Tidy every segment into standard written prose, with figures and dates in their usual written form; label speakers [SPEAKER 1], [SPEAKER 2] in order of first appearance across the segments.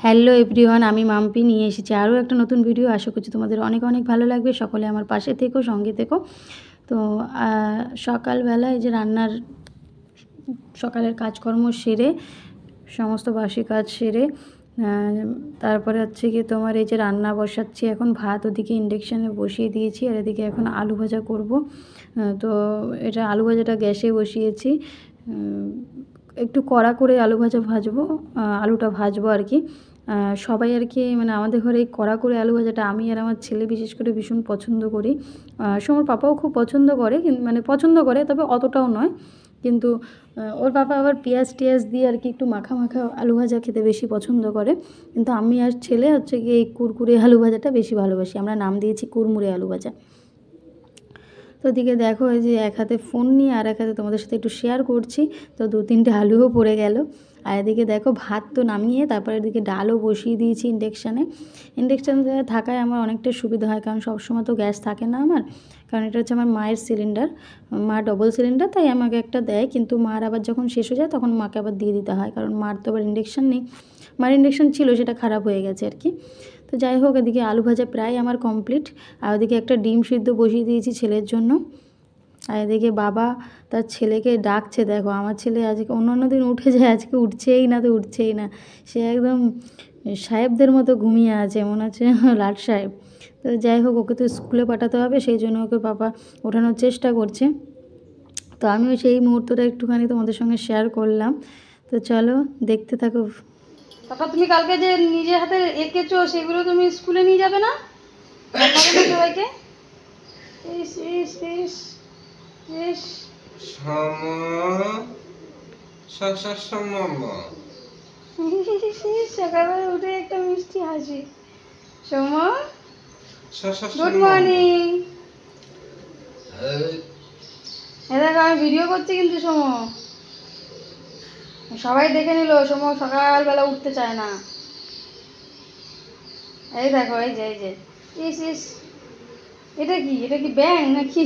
[SPEAKER 1] Hello everyone, আমি মাম্পি নিয়ে এসেছি আরও একটা নতুন ভিডিও। আশা করছি তোমাদের অনেক অনেক ভালো লাগবে। সকলে আমার পাশে থেকো, সঙ্গে থেকো। তো সকালবেলা এই যে রান্নার সকালের কাজকর্ম সেরে, সমস্ত বাসি কাজ সেরে তারপরে হচ্ছে কি তোমার এই যে রান্না বসাচ্ছি। এখন ভাত ওদিকে ইন্ডাকশানে বসিয়ে দিয়েছি, আর এদিকে এখন আলু ভাজা করব। তো এটা আলু ভাজাটা গ্যাসে বসিয়েছি। একটু কড়া করে আলু ভাজা ভাজবো, আলুটা ভাজবো আর কি। সবাই আর কি মানে আমাদের ঘরে এই কড়া করে আলু ভাজাটা আমি আর আমার ছেলে বিশেষ করে ভীষণ পছন্দ করি। সোমর পাপাও খুব পছন্দ করে, কিন্তু মানে পছন্দ করে, তবে অতটাও নয়। কিন্তু ওর পাপা আবার পেঁয়াজ টিয়াজ দিয়ে আর কি একটু মাখা মাখা আলু ভাজা খেতে বেশি পছন্দ করে। কিন্তু আমি আর ছেলে হচ্ছে কি এই কুরকুরে আলু ভাজাটা বেশি ভালোবাসি। আমরা নাম দিয়েছি কুরমুরে আলু ভাজা। তো ওদিকে দেখো এই যে এক হাতে ফোন নিয়ে আর এক হাতে তোমাদের সাথে একটু শেয়ার করছি। তো 2-3টে আলুও পড়ে গেল। আর এদিকে দেখো ভাত তো নামিয়ে তারপরে এদিকে ডালও বসিয়ে দিয়েছি ইন্ডাকশানে থাকায় আমার অনেকটা সুবিধা হয়, কারণ সবসময় তো গ্যাস থাকে না আমার। কারণ এটা হচ্ছে আমার মায়ের সিলিন্ডার, মা ডবল সিলিন্ডার, তাই আমাকে একটা দেয়। কিন্তু মার আবার যখন শেষ হয়ে যায় তখন মাকে আবার দিয়ে দিতে হয়, কারণ মার তো আবার ইন্ডাকশান নেই। মার ইন্ডাকশান ছিল, সেটা খারাপ হয়ে গেছে আর কি। তো যাই হোক, এদিকে আলু ভাজা প্রায় আমার কমপ্লিট। আর ওদিকে একটা ডিম সিদ্ধ বসিয়ে দিয়েছি ছেলের জন্য। আর এদিকে বাবা তার ছেলেকে ডাকছে। দেখো আমার ছেলে আজকে অন্য দিন উঠে যায়, আজকে উঠছেই না, তো উঠছেই না। সে একদম সাহেবদের মতো ঘুমিয়ে আছে, মনে হচ্ছে লাট সাহেব। তো যাই হোক, ওকে তো স্কুলে পাঠাতে হবে, সেই জন্য ওকে বাবা ওঠানোর চেষ্টা করছে। তো আমিও সেই মুহূর্তটা একটুখানি তোমাদের সঙ্গে শেয়ার করলাম। তো চলো দেখতে থাকো।
[SPEAKER 2] পাপা, তুমি কালকে যে নিজের হাতে এঁকেছো সেগুলো তুমি স্কুলে নিয়ে যাবে না? সবাইকে সকালবেলা উঠে একটা মিষ্টি হাসি। Soma, good morning. দেখো আমি ভিডিও করছি কিন্তু সোমো, সবাই দেখে নিল সোমো সকালবেলা উঠতে চায় না। এই দেখো, এই যে ইস ইস, এটা কি ব্যাং নাকি?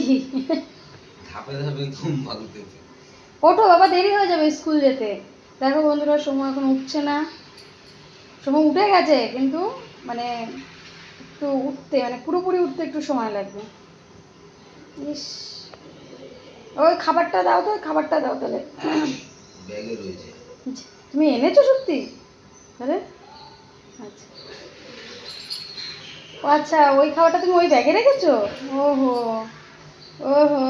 [SPEAKER 2] ওঠো বাবা, দেরি হয়ে যাবে স্কুল যেতে। দেখো বন্ধুরা, সময় এখন উঠছে না। সময় উঠে গেছে, কিন্তু মানে একটু উঠতে, মানে পুরোপুরি উঠতে একটু সময় লাগবে। ইস, ওই খাবারটা দাও তো, খাবারটা দাও তাহলে। ব্যাগে রয়েছে। তুমি এনেছো সত্যি? তাহলে আচ্ছা, ও আচ্ছা, ওই খাবারটা তুমি ওই ব্যাগে রেখেছো? ওহো ওহো,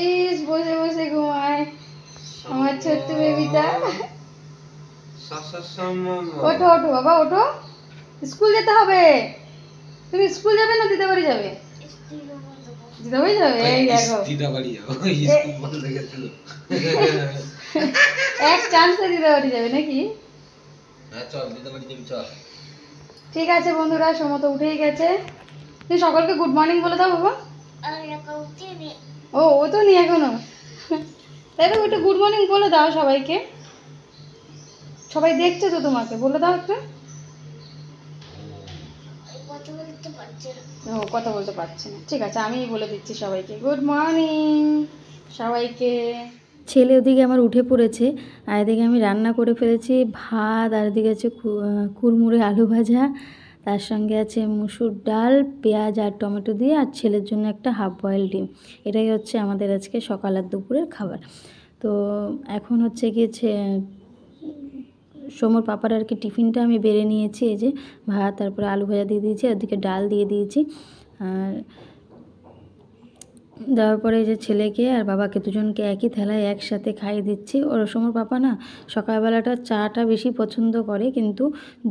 [SPEAKER 2] ইস বসে বসে ঘুমায় আমার ছোট্ট বেবিটা। ওঠো ওঠো বাবা, ওঠো, স্কুল যেতে হবে। তুমি স্কুল যাবে না দিদা বাড়ি যাবে? দিদা বাড়ি যাবে। এই দেখো, দিদা বাড়ি যাবো, স্কুল বন্ধ হয়ে গেছিল। এক চান্সে দিদা বাড়ি যাবে নাকি? হ্যাঁ চল, দিদা বাড়ি যাবি চল। ঠিক আছে বন্ধুরা, সময় তো উঠেই গেছে। তুমি সকলকে গুড মর্নিং বলে দাও বাবা। ও তো নি এখনো। তাই তো, একটু গুড মর্নিং বলে দাও সবাইকে। সবাই দেখছে তো তোমাকে, বলে দাও একটু। ও কথা বলতে পারছে না, ঠিক আছে আমিই বলে দিচ্ছি সবাইকে গুড মর্নিং সবাইকে।
[SPEAKER 1] ছেলে ওদিকে আমার উঠে পড়েছে, আর এদিকে আমি রান্না করে ফেলেছি ভাত, আর এদিকে আছে কুরমুরে আলু ভাজা, তার সঙ্গে আছে মুসুর ডাল, পেঁয়াজ আর টমেটো দিয়ে, আর ছেলের জন্য একটা হাফ বয়েল ডিম। এটাই হচ্ছে আমাদের আজকে সকাল আর দুপুরের খাবার। তো এখন হচ্ছে গিয়েছে সোমর পাপার আর কি টিফিনটা আমি বেড়ে নিয়েছি। এই যে ভাত, তারপরে আলু ভাজা দিয়ে দিয়েছি, ওদিকে ডাল দিয়ে দিয়েছি। আর দেওয়ার পরে এই যে ছেলেকে আর বাবাকে দুজনকে একই থালায় একসাথে খাইয়ে দিচ্ছি। ওর সোমর পাপা না সকালবেলাটা চাটা বেশি পছন্দ করে, কিন্তু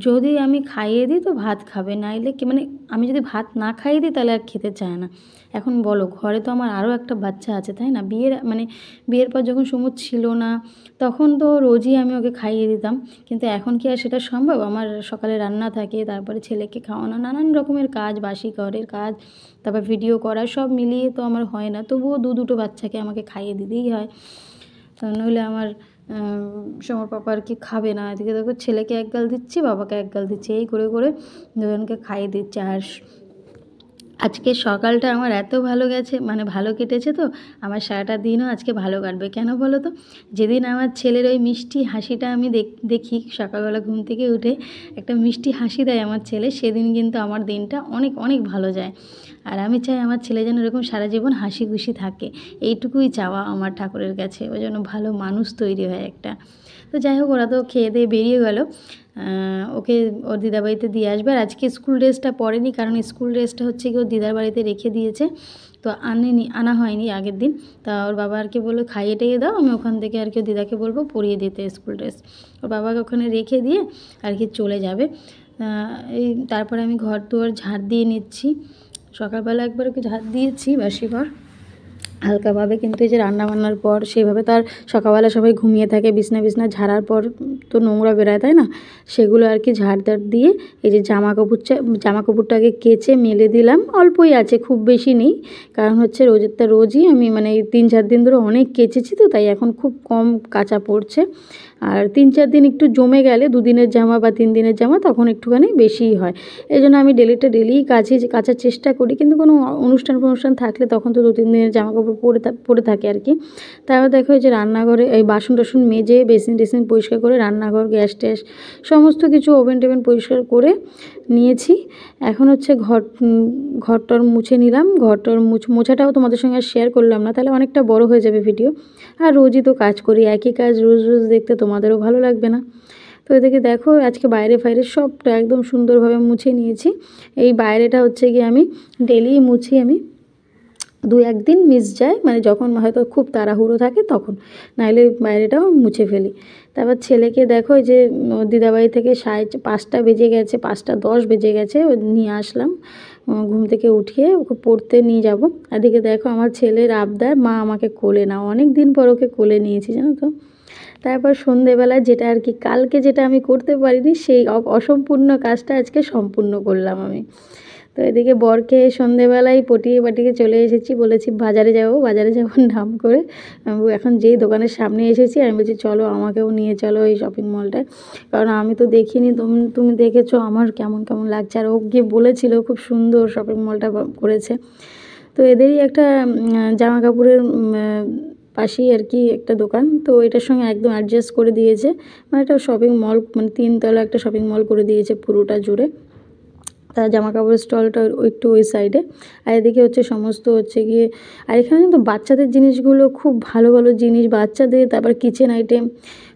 [SPEAKER 1] যদি আমি খাইয়ে দিই তো ভাত খাবে, নাইলে কি মানে আমি যদি ভাত না খাইয়ে দিই তাহলে আর খেতে চায় না। এখন বলো, ঘরে তো আমার আরও একটা বাচ্চা আছে, তাই না? বিয়ের পর যখন সমুদ ছিল না তখন তো রোজই আমি ওকে খাইয়ে দিতাম, কিন্তু এখন কি আর সেটা সম্ভব? আমার সকালে রান্না থাকে, তারপরে ছেলেকে খাওয়ানো, নানান রকমের কাজ, বাসি ঘরের কাজ, তারপর ভিডিও করা, সব মিলিয়ে তো আমার হয় না। তবুও দুটো বাচ্চাকে আমাকে খাইয়ে দিতেই হয়, নইলে আমার সমর পাপা আর কি খাবে না। এদিকে দেখো ছেলেকে এক গাল দিচ্ছি, বাবাকে এক গাল দিচ্ছি, এই করে করে দুজনকে খাইয়ে দিচ্ছি। আজকে সকালটা আমার এত ভালো গেছে, মানে ভালো কেটেছে। তো আমার সারাটা দিনও আজকে ভালো কাটবে। কেন বলো তো? যেদিন আমার ছেলের ওই মিষ্টি হাসিটা আমি দেখি সকালবেলা ঘুম থেকে উঠে একটা মিষ্টি হাসি দেয় আমার ছেলে, সেদিন কিন্তু আমার দিনটা অনেক অনেক ভালো যায়। আর আমি চাই আমার ছেলে যেন এরকম সারা জীবন হাসি খুশি থাকে, এইটুকুই চাওয়া আমার ঠাকুরের কাছে। ওই জন্য ভালো মানুষ তৈরি হয় একটা। তো যাই হোক, ওরা তো খেয়ে দিয়ে বেরিয়ে গেল। ওকে ওর দিদার বাড়িতে দিয়ে আসবে। আর আজকে স্কুল ড্রেসটা পরেনি, কারণ স্কুল ড্রেসটা হচ্ছে কি ওর দিদার বাড়িতে রেখে দিয়েছে, তো আনা হয়নি আগের দিন। তা ওর বাবা আর কি বললো খাইয়ে টাইয়ে দাও, আমি ওখান থেকে আর কি দিদাকে বলবো পরিয়ে দিতে স্কুল ড্রেস। ওর বাবাকে ওখানে রেখে দিয়ে আর কি চলে যাবে। এই তারপরে আমি ঘর দুয়ার ঝাড় দিয়ে নিচ্ছি। সকালবেলা একবার ওকে ঝাড় দিয়েছি বাসি ঘর হালকাভাবে, কিন্তু এই যে রান্নাবান্নার পর সেইভাবে তার সকালবেলা সবাই ঘুমিয়ে থাকে, বিছনা ঝাড়ার পর তো নোংরা বেরোয়, তাই না? সেগুলো আর কি ঝাড় দিয়ে এই যে জামা কাপড়টাকে কেচে মেলে দিলাম। অল্পই আছে, খুব বেশি নেই, কারণ হচ্ছে রোজই আমি মানে 3-4 দিন ধরে অনেক কেচেছি, তো তাই এখন খুব কম কাচা পড়ছে। আর 3-4 দিন একটু জমে গেলে 2 দিনের জামা বা 3 দিনের জামা তখন একটুখানি বেশিই হয়। এই জন্য আমি ডেলিই কাচার চেষ্টা করি, কিন্তু কোনো অনুষ্ঠান থাকলে তখন তো 2-3 দিনের জামা কাপড় পরে থাকে আর কি। তারপর দেখো এই যে রান্নাঘরে এই বাসন টাসন মেজে বেসিন টেসিন পরিষ্কার করে রান্নাঘর গ্যাস ট্যাস সমস্ত কিছু ওভেন টেভেন পরিষ্কার করে নিয়েছি। এখন হচ্ছে ঘরটর মুছে নিলাম। ঘরটর মোছাটাও তোমাদের সঙ্গে শেয়ার করলাম না, তাহলে অনেকটা বড় হয়ে যাবে ভিডিও। আর রোজই তো কাজ করি, একই কাজ রোজ দেখতে তোমাদেরও ভালো লাগবে না। তো এদিকে দেখো আজকে বাইরে সবটা একদম সুন্দরভাবে মুছে নিয়েছি। এই বাইরেটা হচ্ছে গিয়ে আমি ডেলি মুছি, আমি 2-1 দিন মিস যায়, মানে যখন হয়তো খুব তাড়াহুড়ো থাকে তখন, নাহলে বাইরেটাও মুছে ফেলি। তারপর ছেলেকে দেখো এই যে দিদাবাড়ি থেকে 5:30 বেজে গেছে, 5:10 বেজে গেছে, নিয়ে আসলাম ঘুম থেকে উঠিয়ে ওকে পড়তে নিয়ে যাব। এদিকে দেখো আমার ছেলের আবদার, মা আমাকে কোলে নাও, অনেক দিন পর ওকে কোলে নিয়েছি জানো তো। তারপর সন্ধেবেলায় যেটা আর কি কালকে যেটা আমি করতে পারিনি, সেই অসম্পূর্ণ কাজটা আজকে সম্পূর্ণ করলাম আমি। তো এদিকে বরকে সন্ধেবেলায় পটিয়ে পাটিয়ে চলে এসেছি, বলেছি বাজারে যাব নাম করে। এখন যেই দোকানের সামনে এসেছি আমি বলছি চলো আমাকেও নিয়ে চলো এই শপিং মলটায়, কারণ আমি তো দেখিনি, তুমি দেখেছো আমার কেমন লাগছে। আর ও গিয়ে বলেছিল খুব সুন্দর শপিং মলটা করেছে। তো এদেরই একটা জামা কাপড়ের পাশেই আর কি একটা দোকান, তো এটার সঙ্গে একদম অ্যাডজাস্ট করে দিয়েছে, মানে একটা শপিং মল, মানে 3 তলা একটা শপিং মল করে দিয়েছে পুরোটা জুড়ে। তার জামা কাপড়ের স্টলটা একটু ওই সাইডে। আর এদিকে হচ্ছে সমস্ত হচ্ছে গিয়ে, আর এখানে কিন্তু বাচ্চাদের জিনিসগুলো খুব ভালো জিনিস, বাচ্চাদের তারপর কিচেন আইটেম,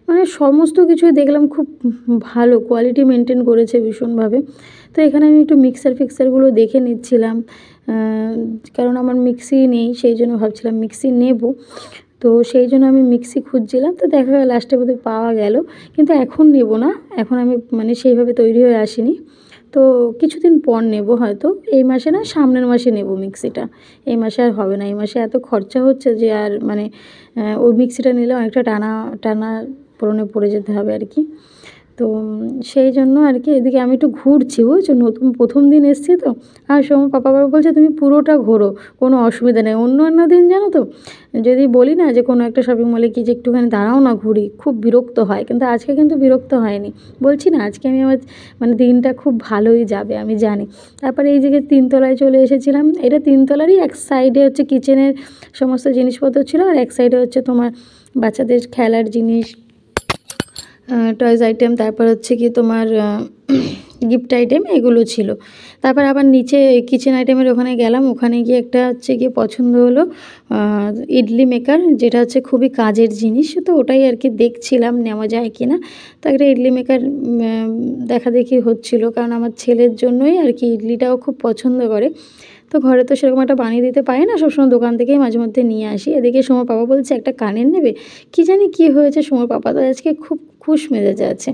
[SPEAKER 1] মানে সমস্ত কিছুই দেখলাম খুব ভালো কোয়ালিটি মেনটেন করেছে ভীষণভাবে। তো এখানে আমি একটু ফিক্সারগুলো দেখে নিচ্ছিলাম, কারণ আমার মিক্সি নেই, সেই জন্য ভাবছিলাম মিক্সি নেব। তো সেই জন্য আমি মিক্সি খুঁজছিলাম, তো দেখা গেল লাস্টে বোধহয় পাওয়া গেল, কিন্তু এখন নেব না, এখন আমি মানে সেইভাবে তৈরি হয়ে আসিনি। তো কিছুদিন পর নেব, হয়তো এই মাসে না সামনের মাসে নেব মিক্সিটা। এই মাসে আর হবে না, এই মাসে এত খরচা হচ্ছে যে আর মানে ওই মিক্সিটা নিলে অনেকটা টানা পড়নে পড়ে যেতে হবে আর কি। তো সেই জন্য আর কি এদিকে আমি একটু ঘুরছি, বুঝছো, নতুন প্রথম দিন এসেছি তো। আর পাপা বলছে তুমি পুরোটা ঘোরো, কোনো অসুবিধা নেই। অন্য দিন জানো তো যদি বলি না যে কোনো একটা শপিং মলে কি যে একটুখানি দাঁড়াও না ঘুরি, খুব বিরক্ত হয়, কিন্তু আজকে কিন্তু বিরক্ত হয়নি। বলছি না আজকে আমি আমার মানে দিনটা খুব ভালোই যাবে আমি জানি। তারপরে এই জায়গায় 3 তলায় চলে এসেছিলাম। এটা 3 তলারই এক সাইডে হচ্ছে কিচেনের সমস্ত জিনিসপত্র ছিল, আর এক সাইডে হচ্ছে তোমার বাচ্চাদের খেলার জিনিস, টয়েস আইটেম, তারপর হচ্ছে কি তোমার গিফট আইটেম, এগুলো ছিল। তারপর আবার নিচে কিচেন আইটেমের ওখানে গেলাম, ওখানে গিয়ে একটা হচ্ছে গিয়ে পছন্দ হলো ইডলি মেকার, যেটা হচ্ছে খুবই কাজের জিনিস, তো ওটাই আর কি দেখছিলাম নেওয়া যায় কি না। তো একটা ইডলি মেকার দেখা দেখি হচ্ছিলো, কারণ আমার ছেলের জন্যই আর কি ইডলিটাও খুব পছন্দ করে। তো ঘরে তো সেরকম একটা বানিয়ে দিতে পারি না, সবসময় দোকান থেকেই মাঝে মধ্যে নিয়ে আসি। এদিকে সময় পাপা বলছে একটা কানের নেবে, কি জানি কি হয়েছে, সময় পাপা তো আজকে খুব খুশ মেজাজে আছে।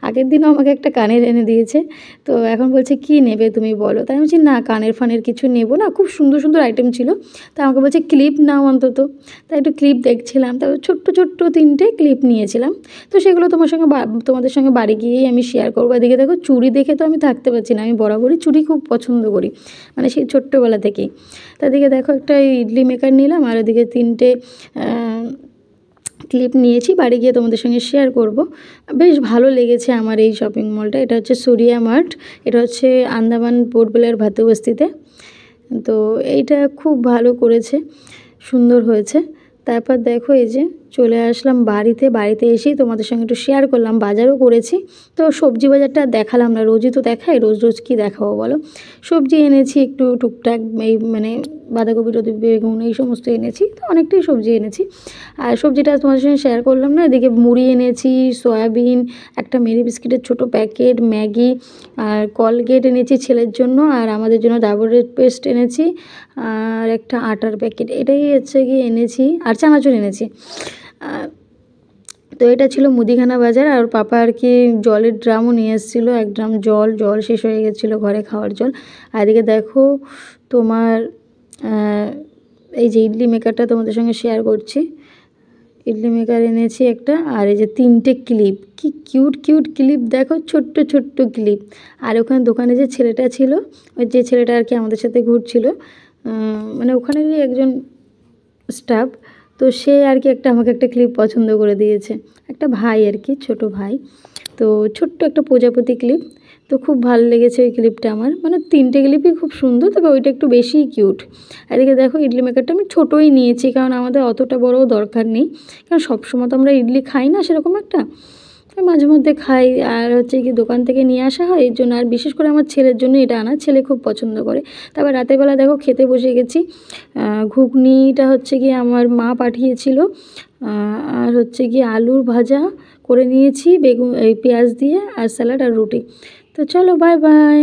[SPEAKER 1] আগের দিনও আমাকে একটা কানের এনে দিয়েছে, তো এখন বলছে কি নেবে তুমি বলো। তাই আমি বলছি না কানের ফানের কিছু নেবো না, খুব সুন্দর আইটেম ছিল। তা আমাকে বলছে ক্লিপ নাও অন্তত। তাই একটু ক্লিপ দেখছিলাম, তারপর ছোট্ট 3টে ক্লিপ নিয়েছিলাম। তো সেগুলো তোমাদের সঙ্গে বাড়ি গিয়েই আমি শেয়ার করবো। এদিকে দেখো চুড়ি দেখে তো আমি থাকতে পারছি না, আমি বরাবরই চুড়ি খুব পছন্দ করি, মানে সেই ছোট্টোবেলা থেকেই। তাদিকে দেখো একটা ইডলি মেকার নিলাম, আর ওদিকে 3টে ক্লিপ নিয়েছি, বাড়ি গিয়ে তোমাদের সঙ্গে শেয়ার করব। বেশ ভালো লেগেছে আমার এই শপিং মলটা। এটা হচ্ছে সুরিয়া মার্ট, এটা হচ্ছে আন্দামান পোর্ট ব্লেয়ার ভাতেবস্তিতে। তো এইটা খুব ভালো করেছে, সুন্দর হয়েছে। তারপর দেখো এই যে চলে আসলাম বাড়িতে এসেই তোমাদের সঙ্গে একটু শেয়ার করলাম, বাজারও করেছি। তো সবজি বাজারটা দেখালাম না, রোজই তো দেখাই, রোজ রোজ কী দেখাবো বলো। সবজি এনেছি একটু টুকটাক, এই মানে বাঁধাকপি বেগুন এই সমস্ত এনেছি, তো অনেকটাই সবজি এনেছি। আর সবজিটা তোমাদের সঙ্গে শেয়ার করলাম না। এদিকে মুড়ি এনেছি, সয়াবিন, একটা মেরি বিস্কিটের ছোটো প্যাকেট, ম্যাগি, আর কলগেট এনেছি ছেলের জন্য, আর আমাদের জন্য ডাবর রেড পেস্ট এনেছি, আর একটা আটার প্যাকেট, এটাই হচ্ছে গিয়ে এনেছি, আর চানাচুর এনেছি। তো এটা ছিল মুদিখানা বাজার। আর পাপা আর কি জলের ড্রামও নিয়ে এসেছিলো, 1 ড্রাম জল শেষ হয়ে গেছিলো ঘরে খাওয়ার জল। আর এদিকে দেখো তোমার এই যে ইডলি মেকারটা তোমাদের সঙ্গে শেয়ার করছি, ইডলি মেকার এনেছি একটা। আর এই যে 3টে ক্লিপ, কি কিউট ক্লিপ দেখো, ছোট্ট ক্লিপ। আর ওখানে দোকানে যে ছেলেটা ছিল, ওই যে ছেলেটা আর কি আমাদের সাথে ঘুরছিল, মানে ওখানেরই একজন স্টাফ, তো সে আর কি আমাকে একটা ক্লিপ পছন্দ করে দিয়েছে, একটা ভাই আর কি, ছোট ভাই। তো ছোট্ট একটা প্রজাপতি ক্লিপ, তো খুব ভালো লেগেছে ওই ক্লিপটা আমার, মানে 3টে ক্লিপই খুব সুন্দর, তবে ওইটা একটু বেশিই কিউট। এদিকে দেখো ইডলি মেকারটা আমি ছোটোই নিয়েছি, কারণ আমাদের অতটা বড়ও দরকার নেই, কারণ সবসময় তো আমরা ইডলি খাই না সেরকম একটা, মাঝে মধ্যে খাই। আর হচ্ছে কি দোকান থেকে নিয়ে আসা হয় এর জন্য, আর বিশেষ করে আমার ছেলের জন্য এটা আনা, ছেলে খুব পছন্দ করে। তারপর রাতের বেলা দেখো খেতে বসে গেছি। ঘুগনিটা হচ্ছে কি আমার মা পাঠিয়েছিল, আর হচ্ছে কি আলুর ভাজা করে নিয়েছি বেগুন, এই পেঁয়াজ দিয়ে, আর স্যালাড আর রুটি। তো চলো বাই বাই।